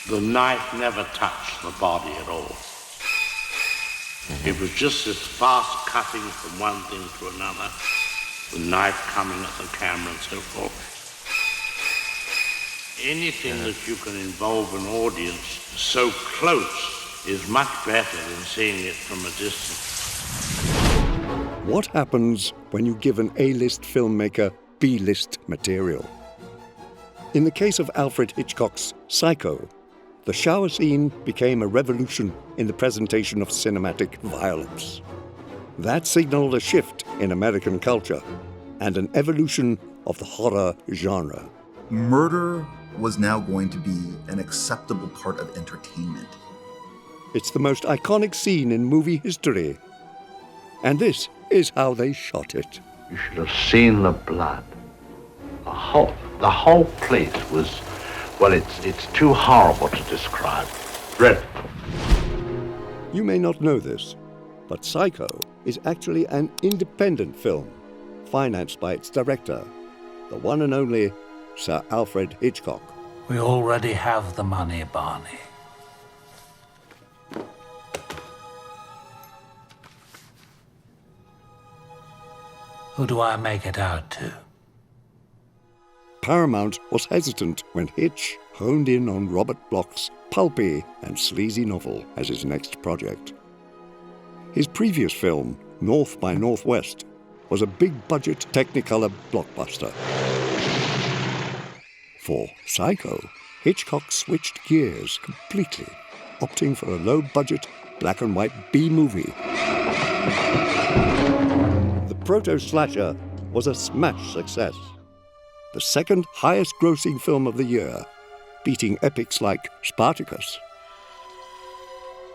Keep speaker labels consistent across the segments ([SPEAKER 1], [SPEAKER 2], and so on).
[SPEAKER 1] The knife never touched the body at all. It was just this fast cutting from one thing to another, the knife coming at the camera and so forth. Anything that you can involve an audience so close is much better than seeing it from a distance.
[SPEAKER 2] What happens when you give an A-list filmmaker B-list material? In the case of Alfred Hitchcock's Psycho, the shower scene became a revolution in the presentation of cinematic violence. That signaled a shift in American culture and an evolution of the horror genre.
[SPEAKER 3] Murder was now going to be an acceptable part of entertainment.
[SPEAKER 2] It's the most iconic scene in movie history. And this is how they shot it.
[SPEAKER 1] You should have seen the blood. The whole place was, well, it's too horrible to describe. Dreadful.
[SPEAKER 2] You may not know this, but Psycho is actually an independent film, financed by its director, the one and only Sir Alfred Hitchcock.
[SPEAKER 4] We already have the money, Barney. Who do I make it out to?
[SPEAKER 2] Paramount was hesitant when Hitch honed in on Robert Bloch's pulpy and sleazy novel as his next project. His previous film, North by Northwest, was a big-budget Technicolor blockbuster. For Psycho, Hitchcock switched gears completely, opting for a low-budget, black-and-white B-movie. The proto-slasher was a smash success, the second highest-grossing film of the year, beating epics like Spartacus.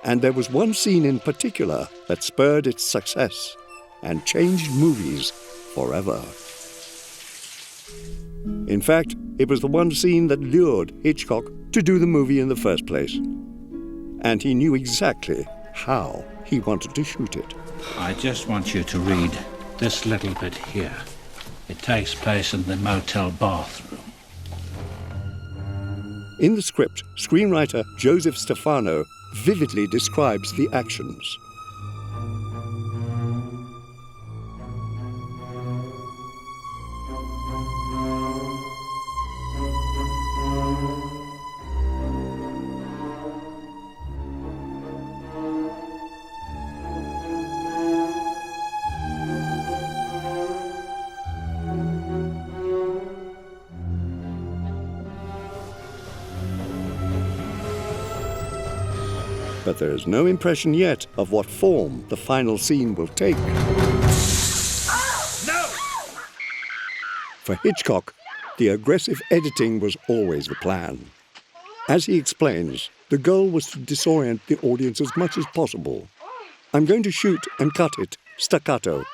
[SPEAKER 2] And there was one scene in particular that spurred its success and changed movies forever. In fact, it was the one scene that lured Hitchcock to do the movie in the first place. And he knew exactly how he wanted to shoot it.
[SPEAKER 4] I just want you to read this little bit here. It takes place in the motel bathroom.
[SPEAKER 2] In the script, screenwriter Joseph Stefano vividly describes the actions. But there is no impression yet of what form the final scene will take.
[SPEAKER 5] No!
[SPEAKER 2] For Hitchcock, the aggressive editing was always the plan. As he explains, the goal was to disorient the audience as much as possible. I'm going to shoot and cut it staccato,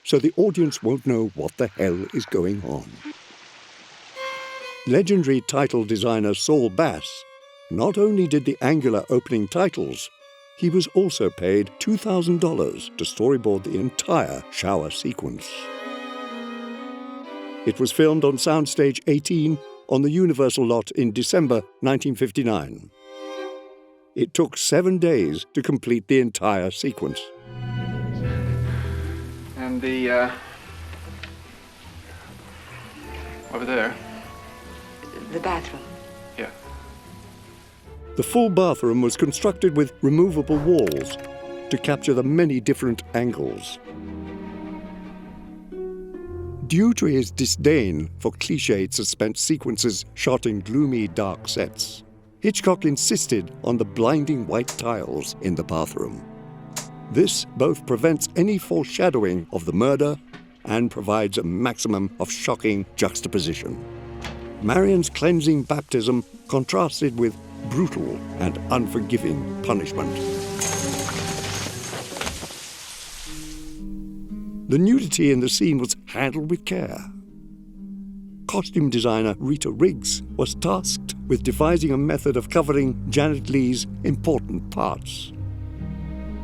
[SPEAKER 2] so the audience won't know what the hell is going on. Legendary title designer Saul Bass not only did the angular opening titles, he was also paid $2,000 to storyboard the entire shower sequence. It was filmed on Soundstage 18 on the Universal lot in December 1959. It took 7 days to complete the entire sequence.
[SPEAKER 6] And the, over there.
[SPEAKER 7] The bathroom.
[SPEAKER 6] Yeah.
[SPEAKER 2] The full bathroom was constructed with removable walls to capture the many different angles. Due to his disdain for cliched suspense sequences shot in gloomy, dark sets, Hitchcock insisted on the blinding white tiles in the bathroom. This both prevents any foreshadowing of the murder and provides a maximum of shocking juxtaposition. Marion's cleansing baptism contrasted with brutal and unforgiving punishment. The nudity in the scene was handled with care. Costume designer Rita Riggs was tasked with devising a method of covering Janet Leigh's important parts.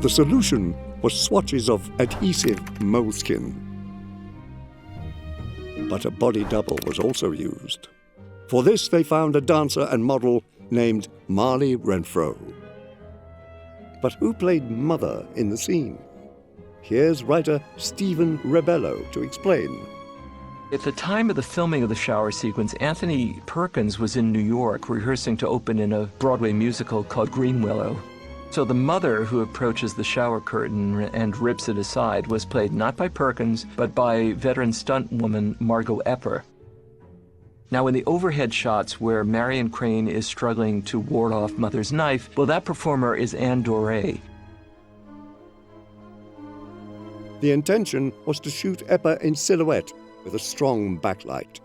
[SPEAKER 2] The solution was swatches of adhesive moleskin. But a body double was also used. For this, they found a dancer and model named Marley Renfro. But who played Mother in the scene? Here's writer Stephen Rebello to explain.
[SPEAKER 5] At the time of the filming of the shower sequence, Anthony Perkins was in New York rehearsing to open in a Broadway musical called Green Willow. So the mother who approaches the shower curtain and rips it aside was played not by Perkins, but by veteran stunt woman Margot Epper. Now in the overhead shots where Marion Crane is struggling to ward off Mother's knife, well, that performer is Anne Doré.
[SPEAKER 2] The intention was to shoot Epper in silhouette with a strong backlight.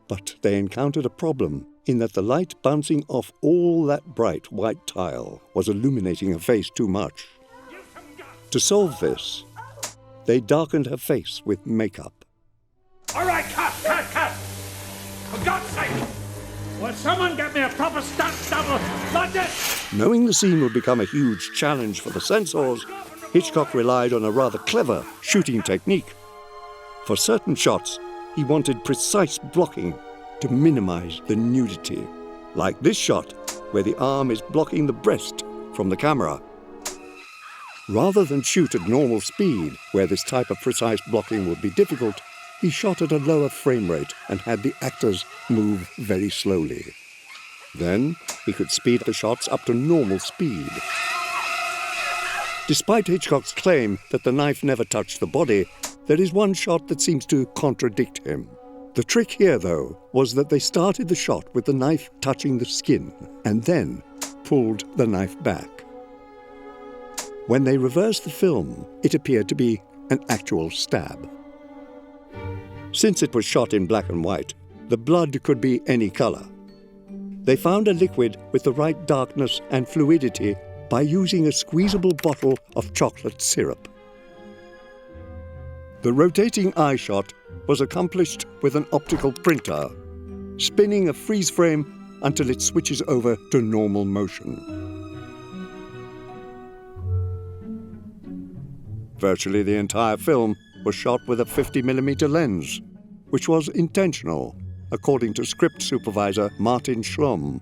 [SPEAKER 2] But they encountered a problem in that the light bouncing off all that bright white tile was illuminating her face too much. To solve this, they darkened her face with makeup.
[SPEAKER 8] All right, cut! For God's sake! Will someone get me a proper stunt double like this?
[SPEAKER 2] Knowing the scene would become a huge challenge for the censors, Hitchcock relied on a rather clever shooting technique. For certain shots, he wanted precise blocking to minimize the nudity, like this shot where the arm is blocking the breast from the camera. Rather than shoot at normal speed, where this type of precise blocking would be difficult, he shot at a lower frame rate and had the actors move very slowly. Then he could speed the shots up to normal speed. Despite Hitchcock's claim that the knife never touched the body, there is one shot that seems to contradict him. The trick here, though, was that they started the shot with the knife touching the skin and then pulled the knife back. When they reversed the film, it appeared to be an actual stab. Since it was shot in black and white, the blood could be any color. They found a liquid with the right darkness and fluidity by using a squeezable bottle of chocolate syrup. The rotating eye shot was accomplished with an optical printer, spinning a freeze frame until it switches over to normal motion. Virtually the entire film was shot with a 50mm lens, which was intentional, according to script supervisor Martin Schlom,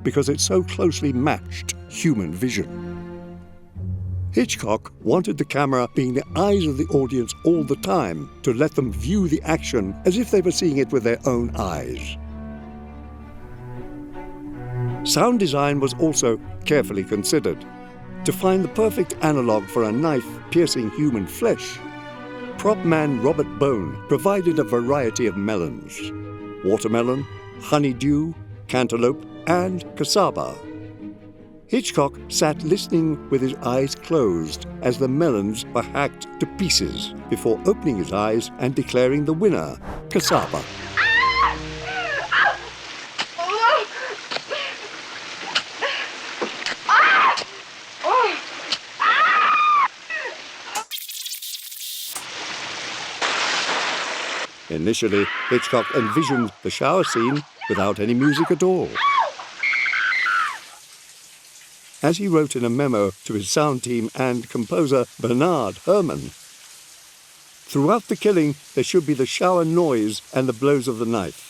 [SPEAKER 2] because it so closely matched human vision. Hitchcock wanted the camera being the eyes of the audience all the time to let them view the action as if they were seeing it with their own eyes. Sound design was also carefully considered. To find the perfect analog for a knife piercing human flesh, prop man Robert Bone provided a variety of melons: watermelon, honeydew, cantaloupe, and cassava. Hitchcock sat listening with his eyes closed as the melons were hacked to pieces before opening his eyes and declaring the winner, cassava. Initially, Hitchcock envisioned the shower scene without any music at all. As he wrote in a memo to his sound team and composer Bernard Herrmann, throughout the killing there should be the shower noise and the blows of the knife.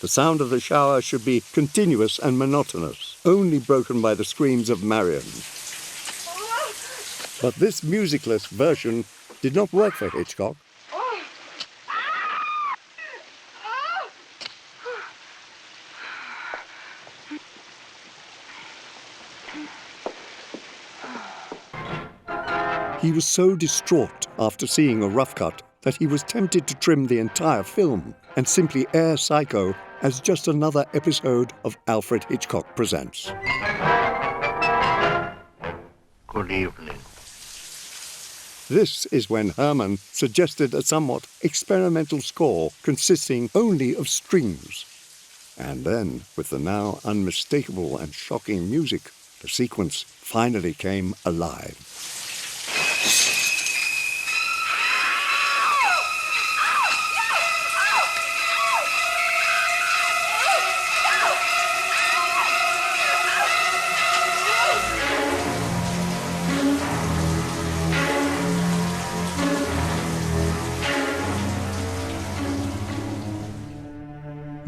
[SPEAKER 2] The sound of the shower should be continuous and monotonous, only broken by the screams of Marion. But this musicless version did not work for Hitchcock. He was so distraught after seeing a rough cut that he was tempted to trim the entire film and simply air Psycho as just another episode of Alfred Hitchcock Presents.
[SPEAKER 1] Good evening.
[SPEAKER 2] This is when Herrmann suggested a somewhat experimental score consisting only of strings. And then, with the now unmistakable and shocking music, the sequence finally came alive.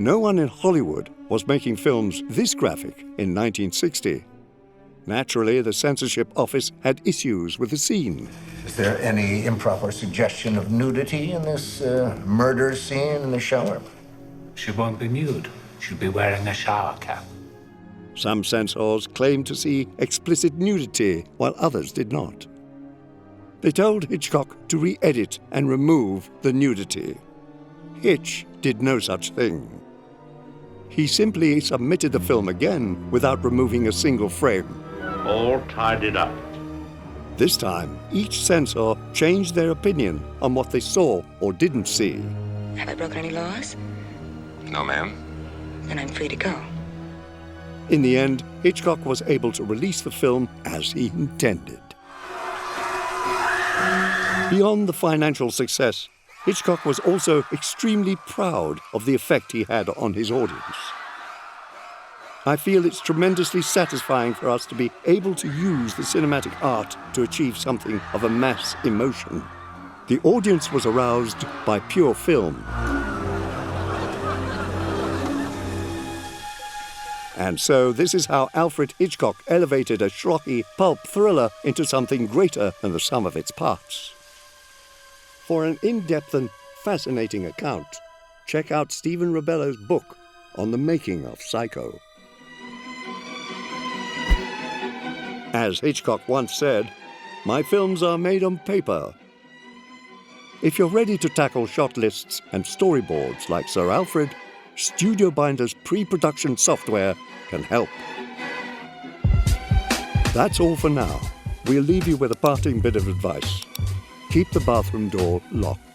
[SPEAKER 2] No one in Hollywood was making films this graphic in 1960. Naturally, the censorship office had issues with the scene.
[SPEAKER 9] Is there any improper suggestion of nudity in this murder scene in the shower?
[SPEAKER 4] She won't be nude. She'll be wearing a shower cap.
[SPEAKER 2] Some censors claimed to see explicit nudity, while others did not. They told Hitchcock to re-edit and remove the nudity. Hitch did no such thing. He simply submitted the film again without removing a single frame.
[SPEAKER 1] All tidied up.
[SPEAKER 2] This time, each censor changed their opinion on what they saw or didn't see.
[SPEAKER 7] Have I broken any laws?
[SPEAKER 10] No, ma'am.
[SPEAKER 7] Then I'm free to go.
[SPEAKER 2] In the end, Hitchcock was able to release the film as he intended. Beyond the financial success, Hitchcock was also extremely proud of the effect he had on his audience. I feel it's tremendously satisfying for us to be able to use the cinematic art to achieve something of a mass emotion. The audience was aroused by pure film. And so this is how Alfred Hitchcock elevated a schlocky pulp thriller into something greater than the sum of its parts. For an in-depth and fascinating account, check out Stephen Rebello's book on the making of Psycho. As Hitchcock once said, "My films are made on paper." If you're ready to tackle shot lists and storyboards like Sir Alfred, Studio Binder's pre-production software can help. That's all for now. We'll leave you with a parting bit of advice. Keep the bathroom door locked.